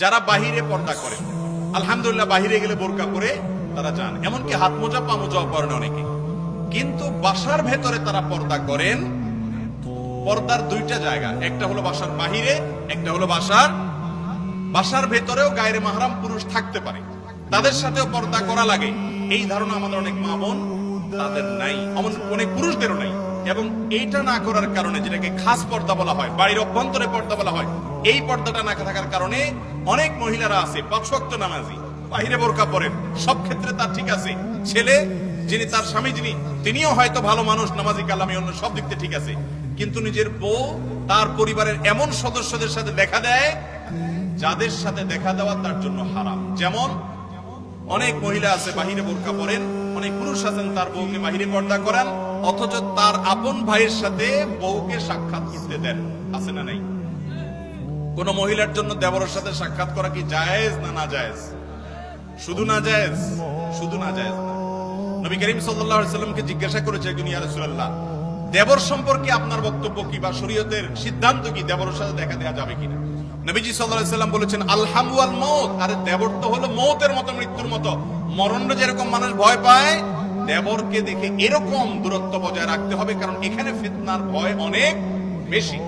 যারা বাহিরে পর্দা করে, আলহামদুলিল্লাহ বাহিরে গেলে বোরকা পরে তারা যান, এমনকি হাত মোজা পা মোজাও পরেন অনেকে, কিন্তু বাসার ভেতরে তারা পর্দা করেন। পর্দার দুইটা জায়গা, একটা হলো বাসার বাহিরে, একটা হলো বাসার ভেতরেও গায়রে মাহরাম পুরুষ থাকতে পারে, তাদের সাথেও পর্দা করা লাগে। এই ধারণা আমাদের অনেক মা বোন তাদের নাই, অনেক পুরুষদেরও নাই। এবং এইটা না করার কারণে, যেটাকে খাস পর্দা বলা হয়, বাড়ির অভ্যন্তরে পর্দা বলা হয়, এই পর্দাটা না থাকার কারণে অনেক মহিলারা আছে ৫ ওয়াক্ত নামাজি, বাহিরে বোরকা পরেন, সব ক্ষেত্রে তার ঠিক আছে। ছেলে যিনি, তার স্বামী যিনি, তিনিও হয়তো ভালো মানুষ, নামাজি কালামি, অন্য সব দিক থেকে ঠিক আছে, কিন্তু নিজের বউ তার পরিবারের এমন সদস্যদের সাথে দেখা দেয় যাদের সাথে দেখা দেওয়া তার জন্য হারাম। যেমন অনেক মহিলা আছে বাহিরে বোরকা পরেন, অনেক পুরুষ আছেন তার বউকে বাহিরে পর্দা করেন, অথচ তার আপন ভাইয়ের সাথে বউকে সাক্ষাৎ করতে দেন। আছে না নাই? কোন মহিলার জন্য দেবরের সাথে সাক্ষাৎ করা কি জায়েজ না না জায়েজ? শুধু না জায়েজ, শুধু না জায়েজ না। নবী করিম সাল্লাল্লাহু আলাইহি ওয়াসাল্লামকে জিজ্ঞাসা করেছে একজন, ইয়া রাসূলুল্লাহ, দেবর সম্পর্কে আপনার বক্তব্য কি বা শরীয়তের সিদ্ধান্ত কি, দেবরের সাথে দেখা দেওয়া যাবে কিনা? নবীজি সাল্লাল্লাহু আলাইহি ওয়াসাল্লাম বলেছেন, আল হামু ওয়াল মাউত। আরে দেবর তো হলো মৌতের মতো, মৃত্যুর মতো। মরণে যেরকম মানুষ ভয় পায়, দেবরকে দেখে এরকম দূরত্ব বজায় রাখতে হবে, কারণ এখানে ফিতনার ভয় অনেক বেশি।